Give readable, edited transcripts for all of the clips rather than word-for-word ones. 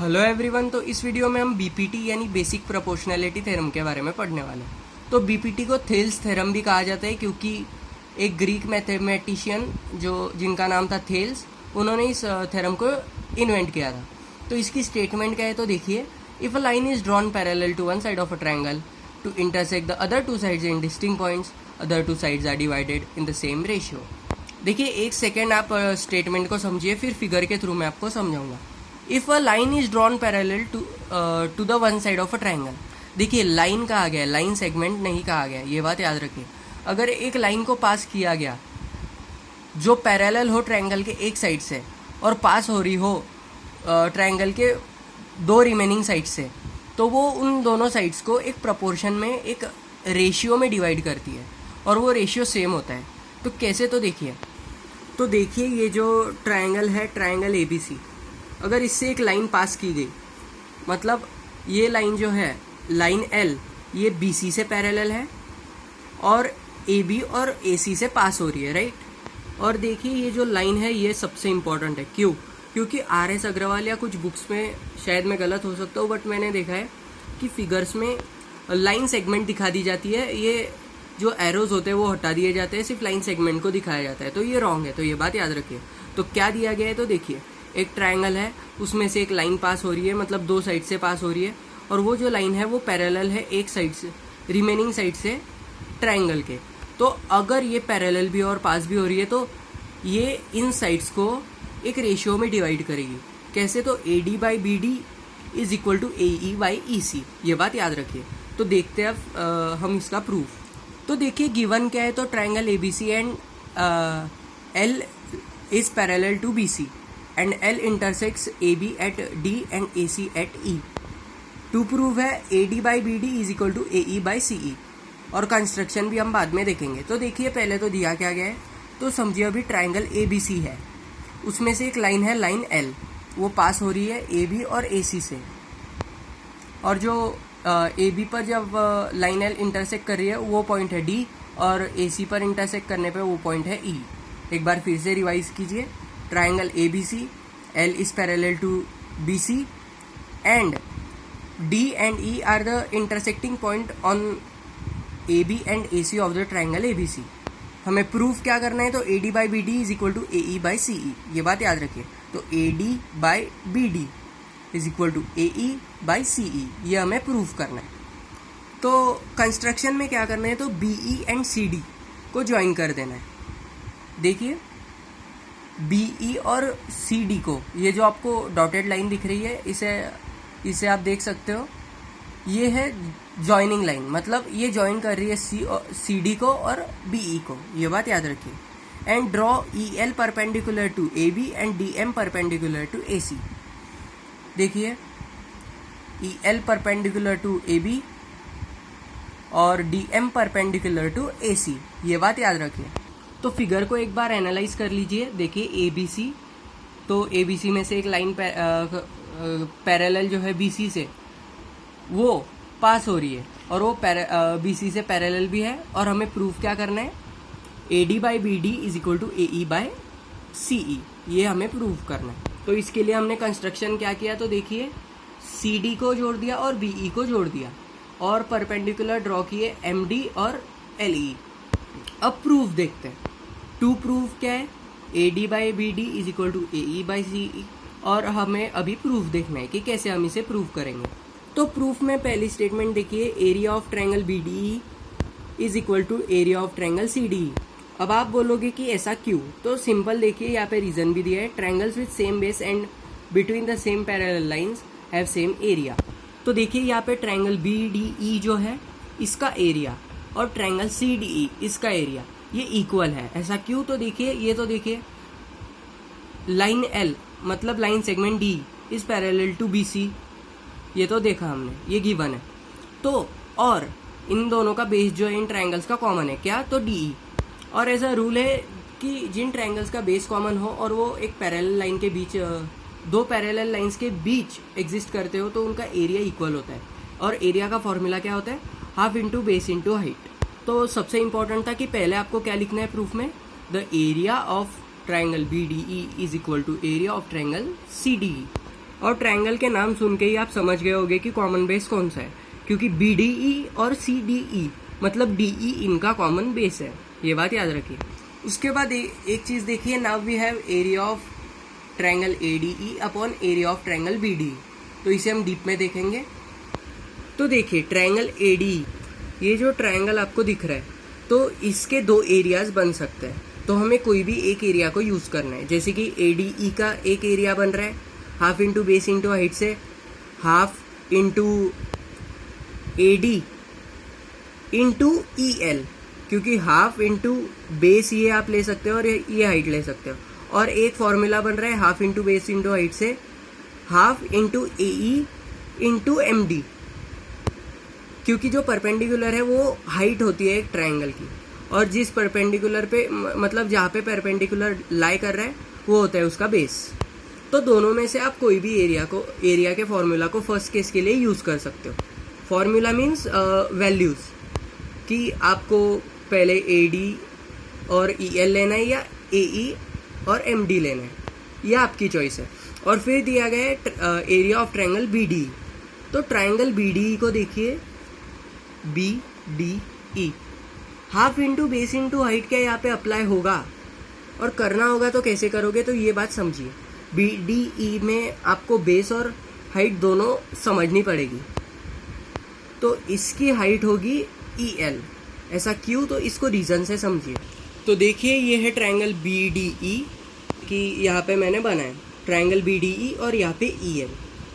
Hello everyone. तो इस video में हम बीपीटी यानी बेसिक प्रोपोर्शनैलिटी थ्योरम के बारे में पढ़ने वाले हैं। तो बीपीटी को थेल्स थ्योरम भी कहा जाता है क्योंकि एक ग्रीक मैथमेटिशियन जिनका नाम था थेल्स, उन्होंने इस थ्योरम को इन्वेंट किया था। तो इसकी स्टेटमेंट क्या है तो देखिए, if a line is drawn parallel to one side of a triangle to intersect the other two sides in distinct points, other two sides are divided in the same ratio. देखिए एक second आप statement को समझिए, फिर figure के through मैं आपको समझाऊंगा। If a line is drawn parallel to the one side of a triangle, देखिए लाइन कहा गया, लाइन सेगमेंट नहीं कहा गया, ये बात याद रखिए। अगर एक लाइन को पास किया गया जो पैरेलल हो ट्रायंगल के एक साइड से और पास हो रही हो ट्रायंगल के दो रिमेनिंग साइड से, तो वो उन दोनों साइड्स को एक प्रपोर्शन में, एक रेशियो में डिवाइड करती है और वो रेशियो सेम होता है। तो कैसे, तो देखिए ये जो ट्रायंगल है, ट्रायंगल एबीसी, अगर इससे एक लाइन पास की गई, मतलब ये लाइन जो है, लाइन एल, ये बीसी से पैरेलल है और एबी और एसी से पास हो रही है, राइट। और देखिए ये जो लाइन है ये सबसे इम्पोर्टेंट है, क्यों? क्योंकि आर.एस. अग्रवाल या कुछ बुक्स में, शायद मैं गलत हो सकता हूँ, बट मैंने देखा है कि फिगर्स में लाइन सेगमेंट दिखा दी जाती है, ये जो एरोज होते हैं वो हटा दिए जाते हैं, सिर्फ लाइन सेगमेंट को दिखाया जाता है। तो ये रॉन्ग है, तो ये बात याद रखिए। तो क्या दिया गया है तो देखिए, एक ट्रायंगल है, उसमें से एक लाइन पास हो रही है, मतलब दो साइड से पास हो रही है, और वो जो लाइन है वो पैरेलल है एक साइड से, रिमेनिंग साइड से ट्रायंगल के। तो अगर ये पैरेलल भी और पास भी हो रही है तो ये इन साइड्स को एक रेशियो में डिवाइड करेगी। कैसे? तो A D by B D is equal to A E by E C, ये बात याद रखिए। तो देखते हैं अब हम इसका प्रूफ। तो देखिए गिवन क्या है, तो triangle A B C and L is parallel to B C and L intersects AB at D and AC at E. To prove है AD by BD is equal to AE by CE, और construction भी हम बाद में देखेंगे। तो देखिए पहले तो दिया क्या गया है, तो समझिए अभी ट्रायंगल ABC है, उसमें से एक लाइन है, लाइन L, वो पास हो रही है AB और AC से, और जो AB पर जब लाइन L इंटरसेक्ट कर रही है वो पॉइंट है D, और AC पर इंटरसेक्ट करने पे वो पॉइंट है E। एक बार फिर से रिवाइज कीजिए, triangle ABC, L is parallel to BC and D and E are the intersecting point on AB and AC of the triangle ABC। हमें प्रूफ क्या करना है, तो AD by BD is equal to AE by CE, ये बात याद रखिए। तो AD by BD is equal to AE by CE, ये हमें प्रूफ करना है। तो कंस्ट्रक्शन में क्या करना है, तो BE and CD को ज्वाइन कर देना है। देखिए BE और CD को, ये जो आपको डॉटेड लाइन दिख रही है, इसे आप देख सकते हो, ये है जॉइनिंग लाइन, मतलब ये जॉइन कर रही है CD को और BE को, ये बात याद रखिए। And draw EL perpendicular to AB and DM perpendicular to AC। देखिए EL परपेंडिकुलर टू AB और DM परपेंडिकुलर टू AC, ये बात याद रखिए। तो फिगर को एक बार एनालाइज कर लीजिए। देखिए ABC, तो ABC में से एक लाइन पैरेलल जो है BC से, वो पास हो रही है, और वो BC से पैरेलल भी है, और हमें प्रूफ क्या करना है, AD by BD is equal to AE by CE, ये हमें प्रूफ करना है। तो इसके लिए हमने कंस्ट्रक्शन क्या किया, तो देखिए CD को जोड़ दिया और BE को जोड़ दिया, और परपेंडिकुलर ड्रॉ किए MD और LE। अब प्रूफ देखते हैं। टू प्रूफ क्या है, AD by BD is equal to AE by CE, और हमें अभी प्रूफ देखना है कि कैसे हम इसे प्रूफ करेंगे। तो प्रूफ में पहली स्टेटमेंट देखिए, area of triangle BDE is equal to area of triangle CDE। अब आप बोलोगे कि ऐसा क्यों, तो सिंपल देखिए, यहाँ पे रीजन भी दिया है, triangles with same base and between the same parallel lines have same area. तो देखिए यहाँ पे ट्रायंगल BDE जो है, इसका एरिया, और ट्रायंगल CDE इसका एरिया, ये इक्वल है। ऐसा क्यों, तो देखिए ये तो देखिए लाइन L, मतलब line segment D is parallel to BC, ये तो देखा हमने, ये गिवन है। तो और इन दोनों का बेस जो है इन ट्रायंगल्स का कॉमन है, क्या, तो DE। और ऐसा रूल है कि जिन ट्रायंगल्स का बेस कॉमन हो और वो एक पैरेलल लाइन के बीच, दो पैरेलल लाइंस के बीच एग्जिस्ट करते हो, तो उनका एरिया इक्वल होता है। और एरिया का फॉर्मूला क्या होता है, half into base into height. तो सबसे इंपॉर्टेंट था कि पहले आपको क्या लिखना है प्रूफ में, the area of triangle BDE is equal to area of triangle CDE। और ट्रायंगल के नाम सुन के ही आप समझ गए होंगे कि कॉमन बेस कौन सा है, क्योंकि BDE और CDE मतलब DE इनका कॉमन बेस है, ये बात याद रखिए। उसके बाद एक चीज़ देखिए, now we have area of triangle ADE upon area of triangle BDE। तो इसे हम डीप में देखेंगे। तो देखिए ट्रायंगल ADE, ये जो ट्रायंगल आपको दिख रहा है, तो इसके दो एरियाज बन सकते हैं। तो हमें कोई भी एक एरिया को यूज़ करना है। जैसे कि ADE का एक एरिया बन रहा है half into base into height से, half into AD into EL, क्योंकि हाफ इंटू बेस ये आप ले सकते हो और ये हाइट ले सकते हो। और एक फॉर्मूला बन रहा है half into base into height से, half into AE into MD, क्योंकि जो परपेंडिकुलर है वो हाइट होती है एक ट्रायंगल की, और जिस परपेंडिकुलर पे मतलब जहाँ पे परपेंडिकुलर लाई कर रहा है वो होता है उसका बेस। तो दोनों में से आप कोई भी एरिया के फॉर्मूला को फर्स्ट केस के लिए यूज़ कर सकते हो। फॉर्मूला मीन्स वैल्यूज़, कि आपको पहले AD और EL लेना है या AE और MD लेना है, यह आपकी चॉइस है। और फिर दिया गया है एरिया ऑफ ट्रायंगल BDE। तो ट्रायंगल BDE को देखिए, BDE half into base into height क्या यहाँ पे अप्लाई होगा, और करना होगा तो कैसे करोगे, तो ये बात समझिए। BDE में आपको बेस और हाइट दोनों समझनी पड़ेगी। तो इसकी हाइट होगी EL, ऐसा क्यों, तो इसको रीज़न से समझिए। तो देखिए ये है ट्रायंगल BDE कि यहाँ पे मैंने बनाया ट्रायंगल BDE और यहाँ पे EL।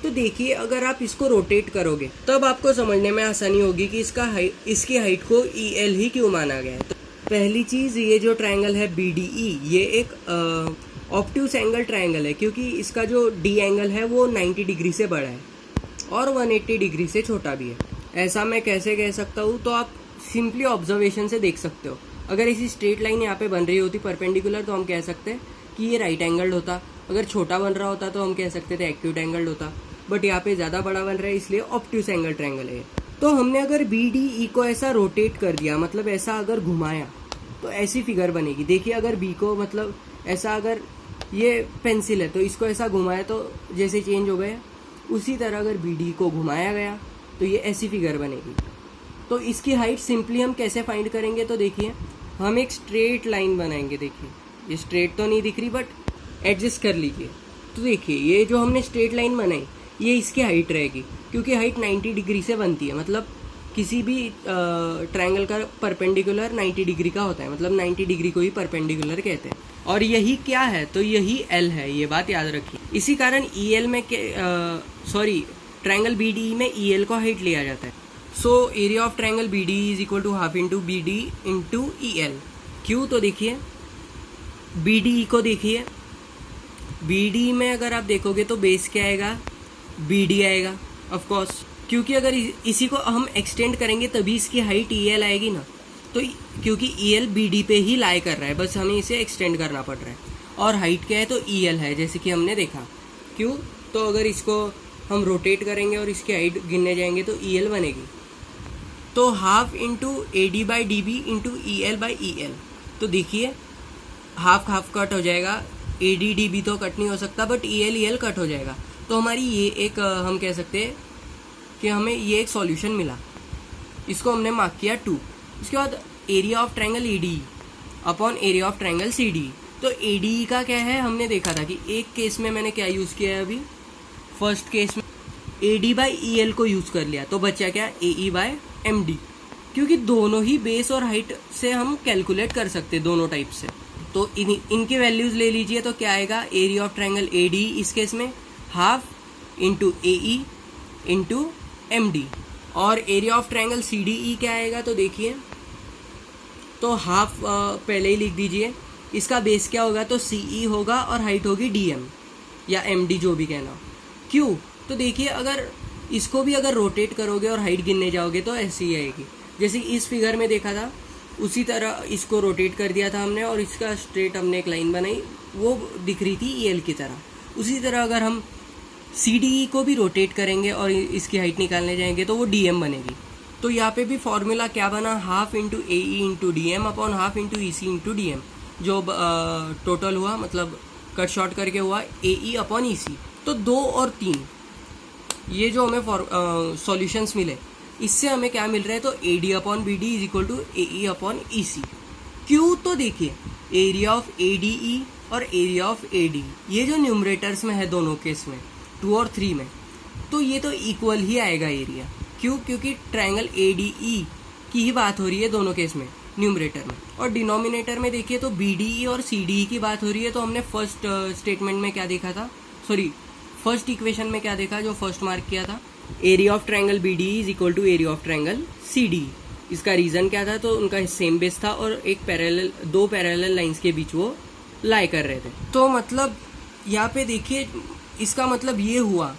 तो देखिए अगर आप इसको रोटेट करोगे तब आपको समझने में आसानी होगी कि इसकी हाइट को EL ही क्यों माना गया है। तो पहली चीज़, ये जो ट्रायंगल है BDE, ये एक ऑब्ट्यूस एंगल ट्रायंगल है, क्योंकि इसका जो D एंगल है वो 90 डिग्री से बड़ा है और 180 डिग्री से छोटा भी है। ऐसा मैं कैसे कह सकता हूँ, तो आप सिंपली ऑब्जर्वेशन से देख सकते हो। अगर ऐसी स्ट्रेट लाइन यहाँ पे बन रही होती परपेंडिकुलर, तो हम कह सकते हैं कि ये राइट एंगल्ड होता। अगर छोटा बन रहा होता तो हम कह सकते थे एक्यूट एंगल्ड होता, बट यहाँ पे ज़्यादा बड़ा बन रहा है इसलिए ऑब्ट्यूस एंगल ट्रायंगल है। तो हमने अगर BDE को ऐसा रोटेट कर दिया, मतलब ऐसा अगर घुमाया, तो ऐसी फिगर बनेगी। देखिए अगर B को मतलब ऐसा, अगर ये पेंसिल है तो इसको ऐसा घुमाया तो जैसे चेंज हो गया, उसी तरह अगर BDE को घुमाया गया तो ये ऐसी फिगर बनेगी। तो इसकी हाइट सिंपली हम कैसे फाइंड करेंगे, तो देखिए हम एक स्ट्रेट लाइन बनाएंगे। देखिए ये स्ट्रेट तो नहीं दिख रही, बट एडजस्ट कर लीजिए। तो देखिए ये जो हमने स्ट्रेट लाइन बनाई, ये इसकी हाइट रहेगी, क्योंकि हाइट 90 डिग्री से बनती है। मतलब किसी भी ट्रायंगल का परपेंडिकुलर 90 डिग्री का होता है, मतलब 90 डिग्री को ही परपेंडिकुलर कहते हैं। और यही क्या है, तो यही L है, ये बात याद रखिए। इसी कारण EL में ट्रायंगल BDE में EL को हाइट लिया जाता है। So area of triangle BDE is equal to half into BD into EL। क्यों, तो देखिए BDE को देखिए, BDE में अगर आप देखोगे तो बेस क्या आएगा, BD आएगा ऑफ कोर्स, क्योंकि अगर इसी को हम एक्सटेंड करेंगे तभी इसकी हाइट EL आएगी ना। तो क्योंकि EL BD पे ही लाई कर रहा है, बस हमें इसे एक्सटेंड करना पड़ रहा है। और हाइट क्या है, तो EL है, जैसे कि हमने देखा। क्यों, तो अगर इसको हम रोटेट करेंगे और इसकी हाइट गिनने जाएंगे तो EL बनेगी। तो half into AD by DB into EL by EL। तो देखिए हाफ हाफ कट हो जाएगा, AD DB तो कट नहीं हो सकता, बट EL कट हो जाएगा। तो हमारी ये एक हम कह सकते हैं कि हमें ये एक सॉल्यूशन मिला, इसको हमने मार्क किया 2। उसके बाद area of triangle ADE upon area of triangle CDE। तो ADE का क्या है, हमने देखा था कि एक केस में मैंने क्या यूज़ किया है, अभी फर्स्ट केस में AD बाई EL को यूज़ कर लिया, तो बचा क्या, AE बाय MD, क्योंकि दोनों ही बेस और हाइट से हम कैलकुलेट कर सकते हैं, दोनों टाइप से। तो इनके वैल्यूज़ ले लीजिए, तो क्या आएगा, एरिया ऑफ ट्रायंगल ADE इस केस में half into AE into MD, और एरिया ऑफ ट्रायंगल CDE क्या आएगा, तो देखिए तो हाफ पहले ही लिख दीजिए। इसका बेस क्या होगा, तो CE होगा और हाइट होगी DM या MD, जो भी कहना हो। क्यों, तो देखिए अगर इसको भी अगर रोटेट करोगे और हाइट गिनने जाओगे तो ऐसी ही आएगी, जैसे इस फिगर में देखा था उसी तरह इसको रोटेट कर दिया था हमने और इसका स्ट्रेट हमने एक लाइन बनाई, वो दिख रही थी EL की तरह। उसी तरह अगर हम CDE को भी रोटेट करेंगे और इसकी हाइट निकालने जाएंगे तो वो DM बनेगी। तो यहाँ पे भी फॉर्मूला क्या बना, half into AE into DM upon half into EC into DM, जो टोटल हुआ, मतलब कट शॉर्ट करके हुआ AE अपॉन EC। तो 2 और 3 ये जो हमें सॉल्यूशंस मिले, इससे हमें क्या मिल रहा है, तो AD upon BD is equal to AE upon EC। क्यू तो देखिए एरिया ऑफ ADE और एरिया ऑफ AD, ये जो न्यूमरेटर्स में है दोनों केस में 2 और 3 में, तो ये तो इक्वल ही आएगा एरिया। क्यों? क्योंकि ट्रायंगल ADE की ही बात हो रही है दोनों केस में न्यूमरेटर में। और डिनोमिनेटर में देखिए तो BDE और CDE की बात हो रही है। तो हमने फर्स्ट स्टेटमेंट में क्या देखा था, फर्स्ट इक्वेशन में क्या देखा जो फर्स्ट मार्क किया था, area of triangle BDE is equal to area of triangle CDE। इसका रीजन क्या था, तो उनका सेम बेस था और दो पैरेलल लाइंस के बीच वो लाई कर रहे थे। तो मतलब यहाँ पे देखिए इसका मतलब ये हुआ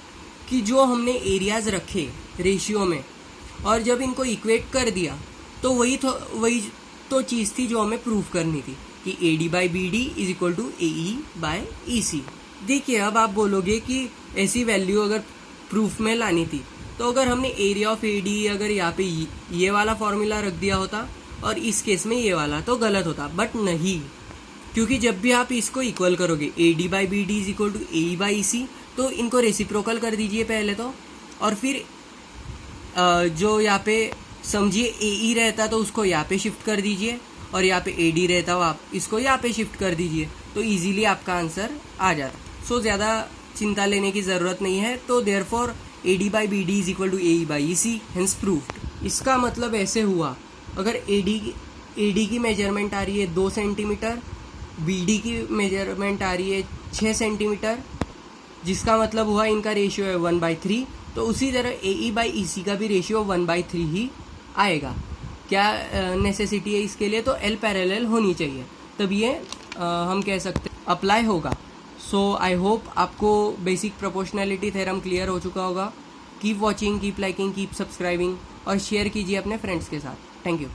कि जो हमने एरियाज रखे रेशियो में और जब इनको इक्वेट कर दिया तो वही तो चीज़ थी जो हमें प्रूफ करनी थी कि AD by BD is equal to AE by EC। देखिए अब आप बोलोगे कि ऐसी वैल्यू अगर प्रूफ में लानी थी तो अगर हमने एरिया ऑफ AD अगर यहाँ पे ये वाला फॉर्मूला रख दिया होता और इस केस में ये वाला, तो गलत होता। बट नहीं, क्योंकि जब भी आप इसको इक्वल करोगे AD by BD is equal to AE by EC, तो इनको रेसिप्रोकल कर दीजिए पहले तो, और फिर जो यहाँ पे समझिए AE रहता तो उसको यहाँ पे शिफ्ट कर दीजिए और यहाँ पे AD रहता हो आप इसको यहाँ पे शिफ्ट कर दीजिए, तो इजीली आपका आंसर आ जाता। सो ज़्यादा चिंता लेने की ज़रूरत नहीं है। तो therefore AD by BD is equal to AE by EC, hence proved. इसका मतलब ऐसे हुआ, अगर AD की मेजरमेंट आ रही है 2 सेंटीमीटर, BD की मेजरमेंट आ रही है 6 सेंटीमीटर, जिसका मतलब हुआ इनका रेशियो है 1/3, तो उसी तरह AE बाई EC का भी रेशियो 1/3 ही आएगा। क्या नेसेसिटी है इसके लिए, तो L पैरेलल होनी चाहिए, तब ये हम कह सकते अप्लाई होगा। सो आई होप आपको बेसिक प्रोपोर्शनैलिटी थ्योरम क्लियर हो चुका होगा। Keep watching, keep liking, keep subscribing और शेयर कीजिए अपने फ्रेंड्स के साथ। Thank you.